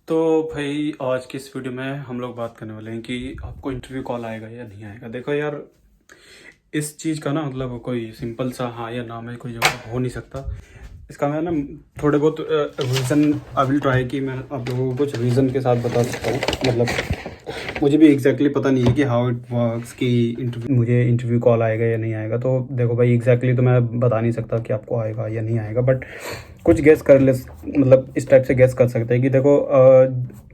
तो भाई आज की इस वीडियो में हम लोग बात करने वाले हैं कि आपको इंटरव्यू कॉल आएगा या नहीं आएगा। देखो यार, इस चीज़ का ना मतलब कोई सिंपल सा हाँ या ना में कोई जवाब हो नहीं सकता। इसका मैं ना थोड़े बहुत रीज़न आई विल ट्राई कि मैं आप लोगों को कुछ रीज़न के साथ बता सकता हूँ। मतलब मुझे भी एग्जैक्टली पता नहीं है कि हाउ इट वर्क्स कि मुझे इंटरव्यू कॉल आएगा या नहीं आएगा। तो देखो भाई, एग्जैक्टली तो मैं बता नहीं सकता कि आपको आएगा या नहीं आएगा, बट कुछ गेस कर ले, मतलब इस टाइप से गेस कर सकते हैं कि देखो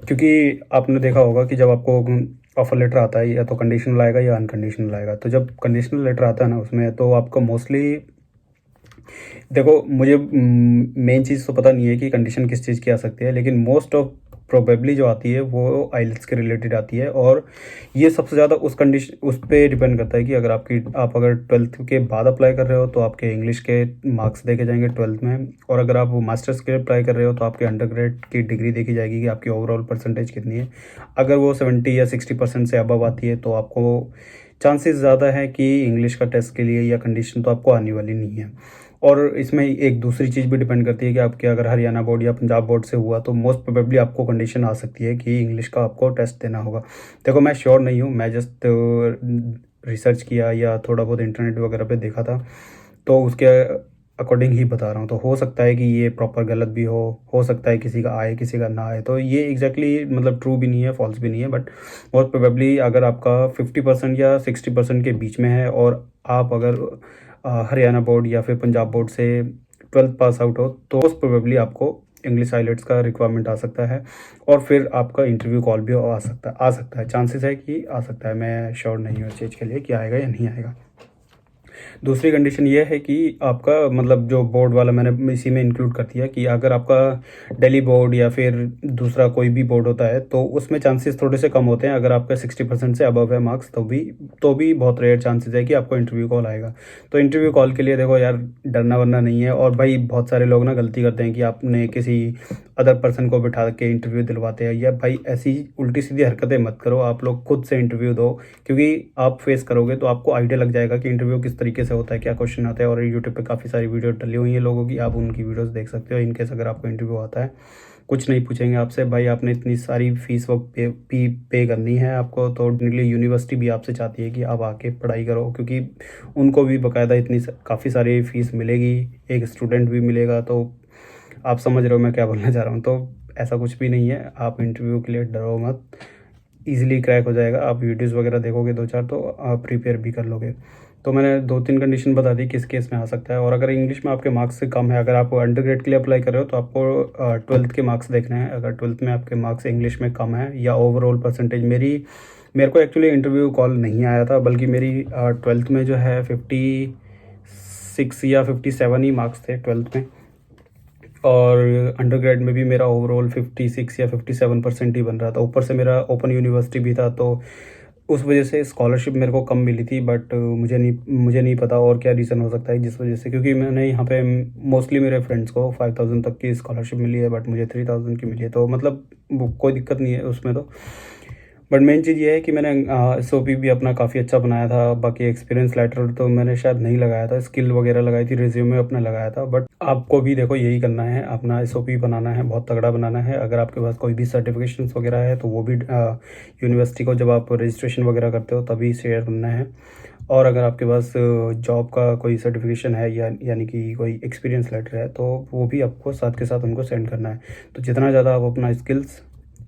क्योंकि आपने देखा होगा कि जब आपको ऑफर लेटर आता है या तो कंडीशनल आएगा या अनकंडीशनल आएगा। तो जब कंडीशनल लेटर आता है ना, उसमें तो आपको मोस्टली देखो, मुझे मेन चीज़ तो पता नहीं है कि कंडीशन किस चीज़ की आ सकती है, लेकिन मोस्ट ऑफ प्रोबेबली जो आती है वो आइलेट्स के रिलेटेड आती है। और ये सबसे ज़्यादा उस पर डिपेंड करता है कि अगर आप अगर 12th के बाद अप्लाई कर रहे हो तो आपके इंग्लिश के मार्क्स देखे जाएंगे 12th में। और अगर आप मास्टर्स के लिए अप्लाई कर रहे हो तो आपके अंडरग्रेड की डिग्री देखी जाएगी कि आपकी ओवरऑल परसेंटेज कितनी है। अगर वो 70 या 60% से अबव आती है तो आपको चांसेस ज़्यादा है कि इंग्लिश का टेस्ट के लिए या कंडीशन तो आपको आने वाली नहीं है। और इसमें एक दूसरी चीज़ भी डिपेंड करती है कि आपके अगर हरियाणा बोर्ड या पंजाब बोर्ड से हुआ तो मोस्ट प्रोबेबली आपको कंडीशन आ सकती है कि इंग्लिश का आपको टेस्ट देना होगा। देखो, मैं श्योर नहीं हूँ, मैं जस्ट रिसर्च किया या थोड़ा बहुत इंटरनेट वगैरह पे देखा था, तो उसके अकॉर्डिंग ही बता रहा हूँ। तो हो सकता है कि ये प्रॉपर गलत भी हो सकता है किसी का आए किसी का ना आए। तो ये एग्जैक्टली मतलब ट्रू भी नहीं है, फॉल्स भी नहीं है, बट मोस्ट प्रोबेबली अगर आपका 50% या 60% के बीच में है और आप अगर हरियाणा बोर्ड या फिर पंजाब बोर्ड से 12th पास आउट हो तो मोस्ट प्रोबेबली आपको इंग्लिश आइलेट्स का रिक्वायरमेंट आ सकता है और फिर आपका इंटरव्यू कॉल भी आ सकता है। चांसेस है कि आ सकता है, मैं श्योर नहीं हूँ इस चीज़ के लिए कि आएगा या नहीं आएगा। दूसरी कंडीशन ये है कि आपका मतलब जो बोर्ड वाला मैंने इसी में इंक्लूड कर दिया कि अगर आपका दिल्ली बोर्ड या फिर दूसरा कोई भी बोर्ड होता है तो उसमें चांसेस थोड़े से कम होते हैं। अगर आपका 60% से अबव है मार्क्स तो भी बहुत रेयर चांसेस है कि आपको इंटरव्यू कॉल आएगा। तो इंटरव्यू कॉल के लिए देखो यार, डरना वरना नहीं है। और भाई बहुत सारे लोग ना गलती करते हैं कि आपने किसी अदर पर्सन को बिठा के इंटरव्यू दिलवाते हैं। या भाई ऐसी उल्टी सीधी हरकतें मत करो, आप लोग खुद से इंटरव्यू दो, क्योंकि आप फेस करोगे तो आपको आइडिया लग जाएगा कि इंटरव्यू किस तरीके से होता है, क्या क्वेश्चन आता है। और यूट्यूब पे काफ़ी सारी वीडियो डली हुई है लोगों की, आप उनकी वीडियोस देख सकते हो। इनकेस अगर आपको इंटरव्यू आता है, कुछ नहीं पूछेंगे आपसे, भाई आपने इतनी सारी फीस वो पे करनी है आपको, तो डेफिनेटली यूनिवर्सिटी भी आपसे चाहती है कि आप आके पढ़ाई करो, क्योंकि उनको भी बाकायदा इतनी काफ़ी सारी फीस मिलेगी, एक स्टूडेंट भी मिलेगा। तो आप समझ रहे हो मैं क्या बोलना चाह रहा हूँ। तो ऐसा कुछ भी नहीं है, आप इंटरव्यू के लिए डरो मत, ईजिली क्रैक हो जाएगा। आप वीडियोज़ वगैरह देखोगे दो चार तो आप प्रिपेयर भी कर लोगे। तो मैंने 2-3 कंडीशन बता दी किस केस में आ सकता है। और अगर इंग्लिश में आपके मार्क्स से कम है, अगर आप अंडरग्रेड के लिए अप्लाई कर रहे हो तो आपको 12th के मार्क्स देखने हैं। अगर 12th में आपके मार्क्स इंग्लिश में कम है या ओवरऑल परसेंटेज, मेरे को एक्चुअली इंटरव्यू कॉल नहीं आया था, बल्कि मेरी 12th में जो है 56 या 57 ही मार्क्स थे 12th में। और अंडरग्रेड में भी मेरा ओवरऑल 56 या 57% ही बन रहा था। ऊपर से मेरा ओपन यूनिवर्सिटी भी था, तो उस वजह से स्कॉलरशिप मेरे को कम मिली थी। बट मुझे नहीं पता और क्या रीज़न हो सकता है जिस वजह से, क्योंकि मैंने यहाँ पे मोस्टली मेरे फ्रेंड्स को 5000 तक की स्कॉलरशिप मिली है, बट मुझे 3000 की मिली है। तो मतलब कोई दिक्कत नहीं है उसमें। तो बट मेन चीज़ ये है कि मैंने SOP भी अपना काफ़ी अच्छा बनाया था। बाकी एक्सपीरियंस लेटर तो मैंने शायद नहीं लगाया था, स्किल वगैरह लगाई थी, रिज्यूमे अपना लगाया था। बट आपको भी देखो यही करना है, अपना SOP बनाना है, बहुत तगड़ा बनाना है। अगर आपके पास कोई भी सर्टिफिकेशंस वगैरह है तो वो भी यूनिवर्सिटी को जब आप रजिस्ट्रेशन वगैरह करते हो तभी शेयर करना है। और अगर आपके पास जॉब का कोई सर्टिफिकेशन है या यानी कि कोई एक्सपीरियंस लेटर है तो वो भी आपको साथ के साथ उनको सेंड करना है। तो जितना ज़्यादा आप अपना स्किल्स,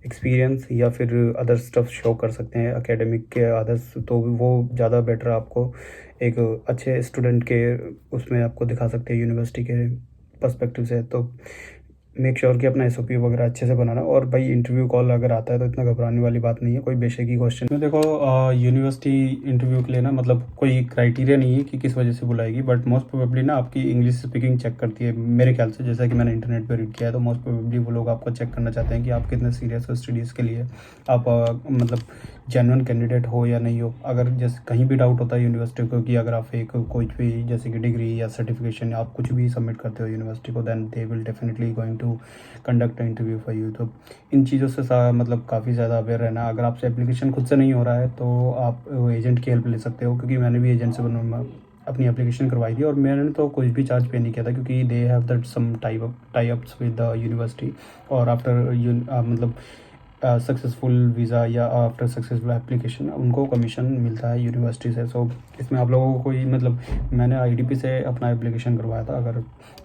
एक्सपीरियंस या फिर अदर स्टफ शो कर सकते हैं एकेडमिक के अदर्स, तो वो ज़्यादा बेटर आपको एक अच्छे स्टूडेंट के उसमें आपको दिखा सकते हैं यूनिवर्सिटी के पर्सपेक्टिव से। तो मेक श्योर कि अपना SOP वगैरह अच्छे से बनाना। और भाई इंटरव्यू कॉल अगर आता है तो इतना घबराने वाली बात नहीं है, कोई बेशक क्वेश्चन में। देखो यूनिवर्सिटी इंटरव्यू के लिए ना मतलब कोई क्राइटेरिया नहीं है कि किस वजह से बुलाएगी, बट मोस्ट प्रोबेबली ना आपकी इंग्लिश स्पीकिंग चेक करती है मेरे ख्याल से। जैसा कि मैंने इंटरनेट पर रीड किया है तो मोस्ट प्रोबेबली वो लोग आपको चेक करना चाहते हैं कि आप कितने सीरियस हो स्टडीज़ के लिए, आप मतलब जेन्युइन कैंडिडेट हो या नहीं हो। अगर जैसे कहीं भी डाउट होता है यूनिवर्सिटी को कि अगर आप एक कोई भी जैसे कि डिग्री या सर्टिफिकेशन आप कुछ भी सबमिट करते हो यूनिवर्सिटी को, then they will definitely going to conduct interview for you. तो इन चीज़ों से मतलब काफ़ी ज़्यादा अवेयर रहना। अगर आपसे एप्लीकेशन खुद से नहीं हो रहा है तो आप एजेंट की हेल्प ले सकते हो, क्योंकि मैंने भी एजेंट से अपनी एप्लीकेशन करवाई थी और मैंने तो कुछ भी चार्ज पे नहीं किया था क्योंकि they have that some tie ups with the university. और आफ्टर मतलब सक्सेसफुल वीज़ा या आफ्टर सक्सेसफुल एप्लीकेशन उनको कमीशन मिलता है यूनिवर्सिटी से। सो इसमें आप लोगों को कोई मतलब मैंने आईडीपी से अपना एप्लीकेशन करवाया था। अगर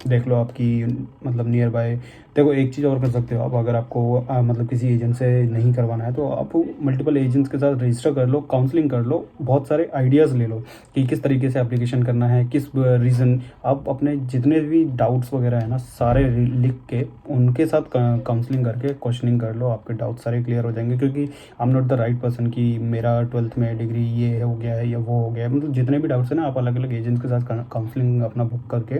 देख लो आपकी मतलब नियर बाय, देखो एक चीज़ और कर सकते हो आप, अगर आपको मतलब किसी एजेंट से नहीं करवाना है तो आप मल्टीपल एजेंट्स के साथ रजिस्टर कर लो, काउंसलिंग कर लो, बहुत सारे आइडियाज़ ले लो कि किस तरीके से एप्लीकेशन करना है, किस रीज़न। आप अपने जितने भी डाउट्स वगैरह है ना सारे लिख के उनके साथ काउंसलिंग करके क्वेश्चनिंग कर लो, आपके डाउट्स सारे क्लियर हो जाएंगे। क्योंकि I am not the right person कि मेरा 12th में डिग्री ये हो गया है या वो हो गया है, मतलब जितने भी डाउट्स हैं ना आप अलग अलग एजेंट्स के साथ काउंसलिंग अपना बुक करके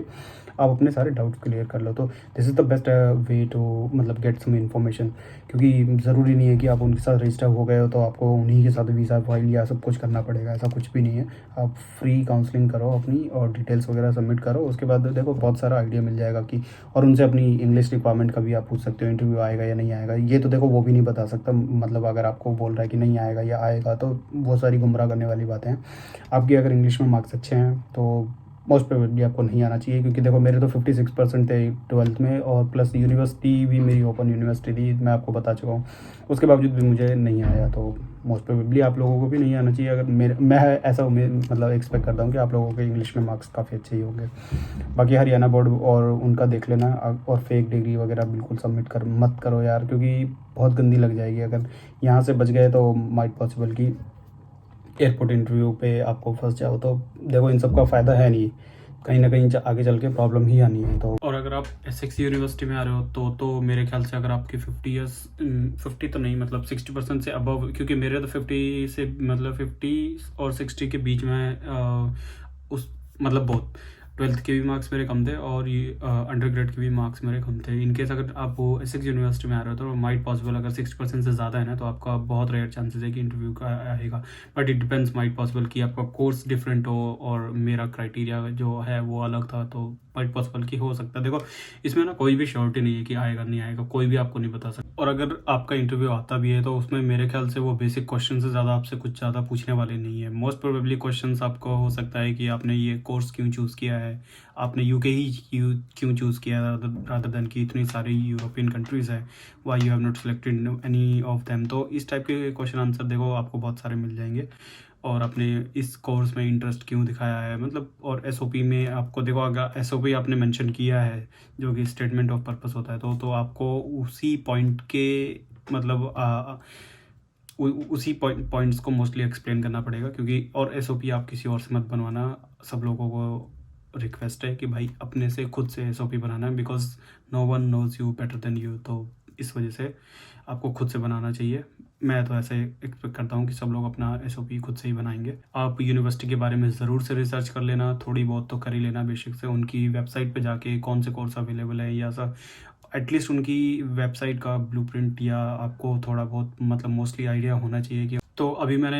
आप अपने सारे डाउट्स क्लियर कर लो। तो this is the best way to मतलब गेट सम इन्फॉर्मेशन। क्योंकि ज़रूरी नहीं है कि आप उनके साथ रजिस्टर हो गए हो तो आपको उन्हीं के साथ वीज़ा फाइल या सब कुछ करना पड़ेगा, ऐसा कुछ भी नहीं है। आप फ्री काउंसलिंग करो अपनी और डिटेल्स वगैरह सबमिट करो, उसके बाद देखो बहुत सारा आइडिया मिल जाएगा कि, और उनसे अपनी इंग्लिश रिक्वायरमेंट का भी आप पूछ सकते हो, इंटरव्यू आएगा या नहीं आएगा। ये तो देखो वो भी नहीं बता सकता, मतलब अगर आपको बोल रहा है कि नहीं आएगा या आएगा तो वो सारी गुमराह करने वाली बातें हैं। आपकी अगर इंग्लिश में मार्क्स अच्छे हैं तो मोस्ट प्रोबेबली आपको नहीं आना चाहिए। क्योंकि देखो मेरे तो 56% थे 12th में और प्लस यूनिवर्सिटी भी मेरी ओपन यूनिवर्सिटी थी, मैं आपको बता चुका हूँ। उसके बावजूद भी मुझे नहीं आया तो मोस्ट प्रोबेबली आप लोगों को भी नहीं आना चाहिए। अगर मैं ऐसा उम्मीद मतलब एक्सपेक्ट करता हूँ कि आप लोगों के इंग्लिश में मार्क्स काफ़ी अच्छे ही होंगे। बाकी हरियाणा बोर्ड और उनका देख लेना, और फेक डिग्री वगैरह बिल्कुल सबमिट मत करो यार, क्योंकि बहुत गंदी लग जाएगी। अगर यहाँ से बच गए तो माइट पॉसिबल कि एयरपोर्ट इंटरव्यू पे आपको फंस जाओ। तो देखो इन सब का फ़ायदा है नहीं, कहीं ना कहीं आगे चल के प्रॉब्लम ही आनी है। तो और अगर आप एसएक्स यूनिवर्सिटी में आ रहे हो तो मेरे ख्याल से अगर आपकी 50 तो नहीं मतलब 60% से अबव, क्योंकि मेरे तो 50 से मतलब 50 और 60 के बीच में उस मतलब बहुत 12th के भी मार्क्स मेरे कम थे और ये अंडर ग्रेड के भी मार्क्स मेरे कम थे। इनकेस अगर आप वो एसएक्स यूनिवर्सिटी में आ रहे हो तो माइट पॉसिबल, अगर 60% से ज़्यादा है ना तो आपका बहुत रेयर चांसेस है कि इंटरव्यू का आएगा। But it depends, might possible कि आपका कोर्स डिफरेंट हो और मेरा क्राइटेरिया जो है वो अलग था, तो माइट पॉसिबल कि हो सकता है। देखो इसमें ना कोई भी श्योरिटी नहीं है कि आएगा नहीं आएगा, कोई भी आपको नहीं बता सकता। और अगर आपका इंटरव्यू आता भी है तो उसमें मेरे ख्याल से वो बेसिक क्वेश्चन से ज़्यादा आपसे कुछ ज़्यादा पूछने वाले नहीं है। मोस्ट प्रोबेबली क्वेश्चंस आपको हो सकता है कि आपने ये कोर्स क्यों चूज़ किया है, आपने यूके ही क्यों चूज़ किया रादर देन कि इतनी सारी यूरोपियन कंट्रीज़ है, why you have not selected any of them. तो इस टाइप के क्वेश्चन आंसर देखो आपको बहुत सारे मिल जाएंगे। और आपने इस कोर्स में इंटरेस्ट क्यों दिखाया है मतलब, और एसओपी में आपको देखो अगर एसओपी आपने मेंशन किया है जो कि स्टेटमेंट ऑफ पर्पस होता है तो आपको उसी पॉइंट के मतलब उसी पॉइंट्स को मोस्टली एक्सप्लेन करना पड़ेगा। क्योंकि और एसओपी आप किसी और से मत बनवाना, सब लोगों को रिक्वेस्ट है कि भाई अपने से खुद से एसओपी बनाना है, because no one knows you better than you. तो इस वजह से आपको खुद से बनाना चाहिए। मैं तो ऐसे एक्सपेक्ट करता हूँ कि सब लोग अपना एसओपी खुद से ही बनाएंगे। आप यूनिवर्सिटी के बारे में ज़रूर से रिसर्च कर लेना, थोड़ी बहुत तो कर ही लेना बेसिक से। उनकी वेबसाइट पे जाके कौन से कोर्स अवेलेबल है या सब एटलीस्ट उनकी वेबसाइट का ब्लूप्रिंट या आपको थोड़ा बहुत मतलब मोस्टली आइडिया होना चाहिए कि। तो अभी मैंने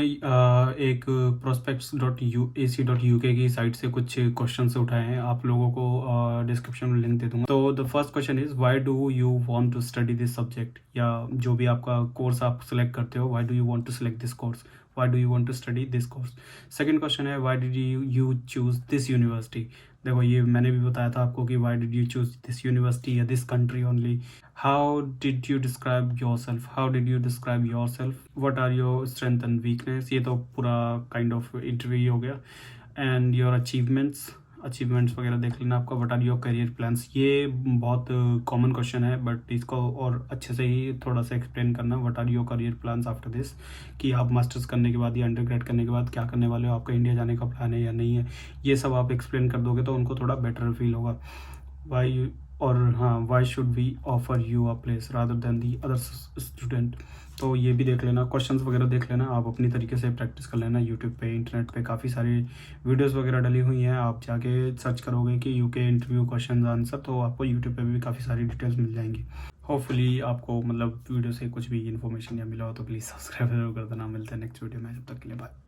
एक prospects.ac.uk की साइट से कुछ क्वेश्चन उठाए हैं, आप लोगों को डिस्क्रिप्शन में लिंक दे दूंगा। तो the first question is why do you want to study this subject, या जो भी आपका कोर्स आप सेलेक्ट करते हो, why do you want to select this course, why do you want to study this course. Second question है why did you choose this university. देखो ये मैंने भी बताया था आपको कि why did you choose this university या this country only. How did you describe yourself, how did you describe yourself, what are your strength and weakness. ये तो पूरा काइंड ऑफ इंटरव्यू हो गया। एंड योर अचीवमेंट्स वगैरह देख लेना आपका। What are your career plans, ये बहुत कॉमन क्वेश्चन है बट इसको और अच्छे से ही थोड़ा सा एक्सप्लेन करना। What are your career plans after this, कि आप मास्टर्स करने के बाद या अंडर ग्रेड करने के बाद क्या करने वाले हो, आपका इंडिया जाने का प्लान है या नहीं है, ये सब आप एक्सप्लेन कर दोगे तो उनको थोड़ा बेटर फील होगा। वाई, और हाँ, why should we offer you a place rather than the other student. तो ये भी देख लेना, क्वेश्चंस वगैरह देख लेना, आप अपनी तरीके से प्रैक्टिस कर लेना। यूट्यूब पे इंटरनेट पे काफ़ी सारी वीडियोस वगैरह डली हुई हैं, आप जाके सर्च करोगे कि यूके इंटरव्यू क्वेश्चन आंसर, तो आपको यूट्यूब पे भी काफ़ी सारी डिटेल्स मिल जाएंगी। होपफुली आपको मतलब वीडियो से कुछ भी इन्फॉर्मेशन या मिला हो तो प्लीज़ सब्सक्राइब जरूर कर देना। मिलते हैं नेक्स्ट वीडियो में, जब तक के लिए बाय।